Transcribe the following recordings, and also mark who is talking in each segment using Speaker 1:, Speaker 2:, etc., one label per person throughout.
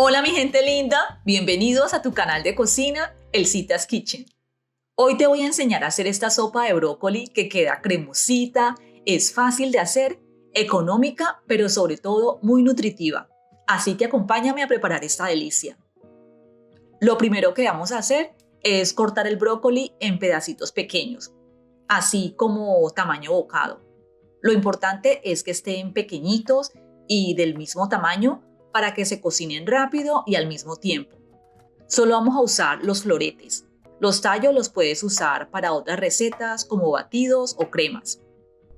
Speaker 1: Hola mi gente linda, bienvenidos a tu canal de cocina, Elsitas Kitchen. Hoy te voy a enseñar a hacer esta sopa de brócoli que queda cremosita, es fácil de hacer, económica, pero sobre todo muy nutritiva. Así que acompáñame a preparar esta delicia. Lo primero que vamos a hacer es cortar el brócoli en pedacitos pequeños, así como tamaño bocado. Lo importante es que estén pequeñitos y del mismo tamaño para que se cocinen rápido y al mismo tiempo. Solo vamos a usar los floretes. Los tallos los puedes usar para otras recetas como batidos o cremas.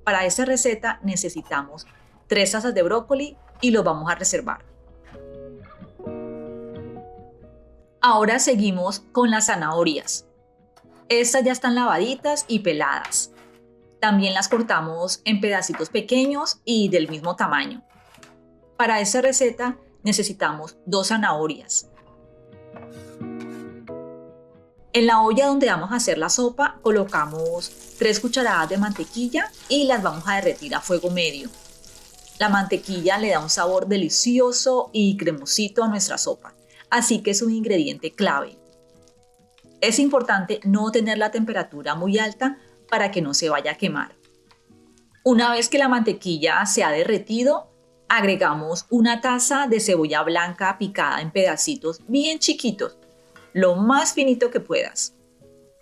Speaker 1: Para esta receta necesitamos 3 tazas de brócoli y los vamos a reservar. Ahora seguimos con las zanahorias. Estas ya están lavaditas y peladas. También las cortamos en pedacitos pequeños y del mismo tamaño. Para esta receta necesitamos 2 zanahorias. En la olla donde vamos a hacer la sopa colocamos 3 cucharadas de mantequilla y las vamos a derretir a fuego medio. La mantequilla le da un sabor delicioso y cremosito a nuestra sopa, así que es un ingrediente clave. Es importante no tener la temperatura muy alta para que no se vaya a quemar. Una vez que la mantequilla se ha derretido, agregamos 1 taza de cebolla blanca picada en pedacitos bien chiquitos, lo más finito que puedas.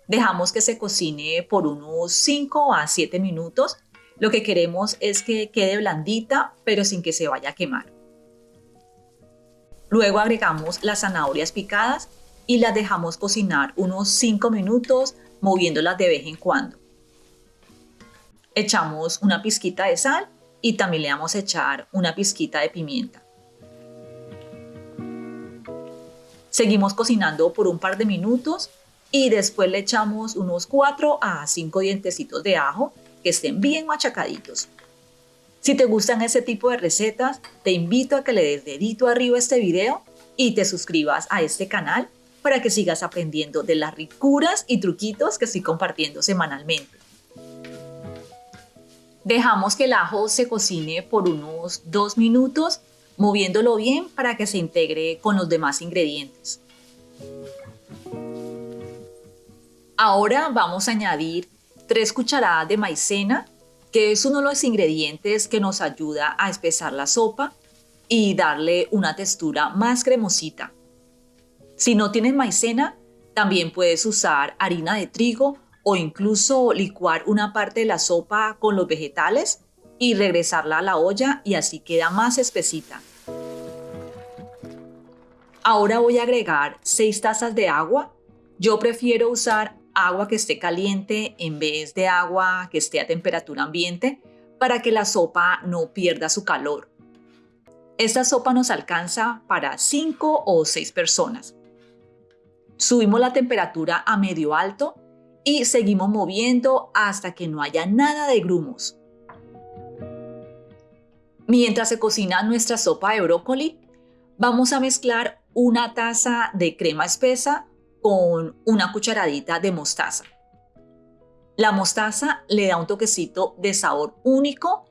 Speaker 1: Dejamos que se cocine por unos 5 a 7 minutos. Lo que queremos es que quede blandita, pero sin que se vaya a quemar. Luego agregamos las zanahorias picadas y las dejamos cocinar unos 5 minutos, moviéndolas de vez en cuando. Echamos una pizquita de sal y también le vamos a echar una pizquita de pimienta. Seguimos cocinando por un par de minutos y después le echamos unos 4 a 5 dientecitos de ajo que estén bien machacaditos. Si te gustan este tipo de recetas, te invito a que le des dedito arriba a este video y te suscribas a este canal para que sigas aprendiendo de las ricuras y truquitos que estoy compartiendo semanalmente. Dejamos que el ajo se cocine por unos 2 minutos, moviéndolo bien para que se integre con los demás ingredientes. Ahora vamos a añadir 3 cucharadas de maicena, que es uno de los ingredientes que nos ayuda a espesar la sopa y darle una textura más cremosita. Si no tienes maicena, también puedes usar harina de trigo o incluso licuar una parte de la sopa con los vegetales y regresarla a la olla y así queda más espesita. Ahora voy a agregar 6 tazas de agua. Yo prefiero usar agua que esté caliente en vez de agua que esté a temperatura ambiente para que la sopa no pierda su calor. Esta sopa nos alcanza para 5 o 6 personas. Subimos la temperatura a medio alto y seguimos moviendo hasta que no haya nada de grumos. Mientras se cocina nuestra sopa de brócoli, vamos a mezclar 1 taza de crema espesa con 1 cucharadita de mostaza. La mostaza le da un toquecito de sabor único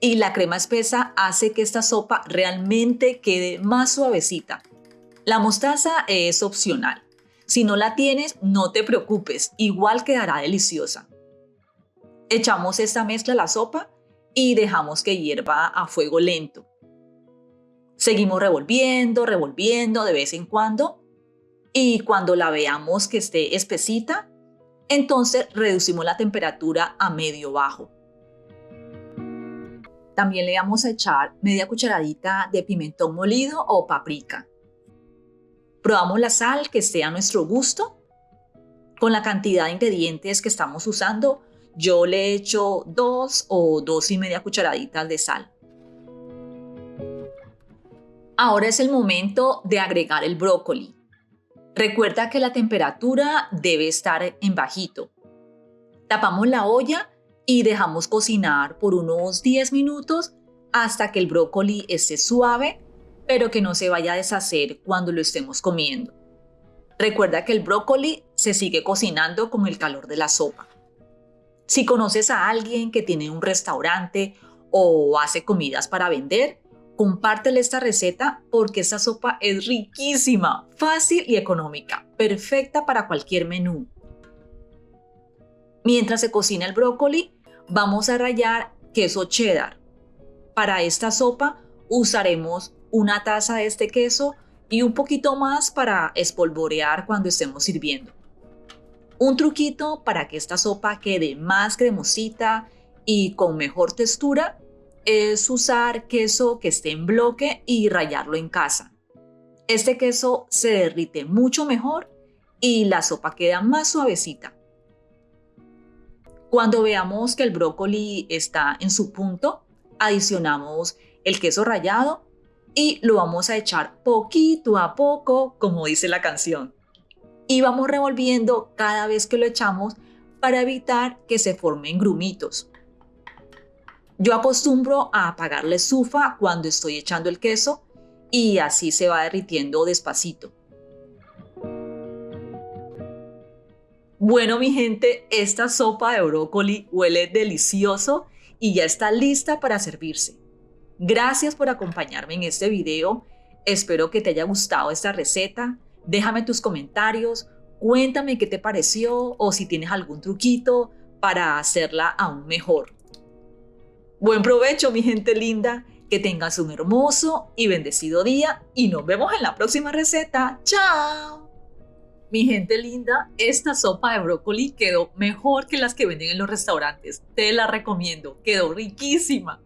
Speaker 1: y la crema espesa hace que esta sopa realmente quede más suavecita. La mostaza es opcional. Si no la tienes, no te preocupes, igual quedará deliciosa. Echamos esta mezcla a la sopa y dejamos que hierva a fuego lento. Seguimos revolviendo de vez en cuando y cuando la veamos que esté espesita, entonces reducimos la temperatura a medio bajo. También le vamos a echar media cucharadita de pimentón molido o paprika. Probamos la sal que esté a nuestro gusto. Con la cantidad de ingredientes que estamos usando, yo le echo 2 o 2,5 cucharaditas de sal. Ahora es el momento de agregar el brócoli. Recuerda que la temperatura debe estar en bajito. Tapamos la olla y dejamos cocinar por unos 10 minutos hasta que el brócoli esté suave, pero que no se vaya a deshacer cuando lo estemos comiendo. Recuerda que el brócoli se sigue cocinando con el calor de la sopa. Si conoces a alguien que tiene un restaurante o hace comidas para vender, Compártele esta receta porque esta sopa es riquísima, fácil y económica, perfecta para cualquier menú. Mientras se cocina el brócoli, vamos a rallar queso cheddar. Para esta sopa usaremos una taza de este queso y un poquito más para espolvorear cuando estemos sirviendo. Un truquito para que esta sopa quede más cremosita y con mejor textura es usar queso que esté en bloque y rallarlo en casa. Este queso se derrite mucho mejor y la sopa queda más suavecita. Cuando veamos que el brócoli está en su punto, adicionamos el queso rallado y lo vamos a echar poquito a poco, como dice la canción. Y vamos revolviendo cada vez que lo echamos para evitar que se formen grumitos. Yo acostumbro a apagar la estufa cuando estoy echando el queso y así se va derritiendo despacito. Bueno, mi gente, esta sopa de brócoli huele delicioso y ya está lista para servirse. Gracias por acompañarme en este video. Espero que te haya gustado esta receta. Déjame tus comentarios, cuéntame qué te pareció o si tienes algún truquito para hacerla aún mejor. Buen provecho, mi gente linda. Que tengas un hermoso y bendecido día y nos vemos en la próxima receta. ¡Chao! Mi gente linda, esta sopa de brócoli quedó mejor que las que venden en los restaurantes. Te la recomiendo, quedó riquísima.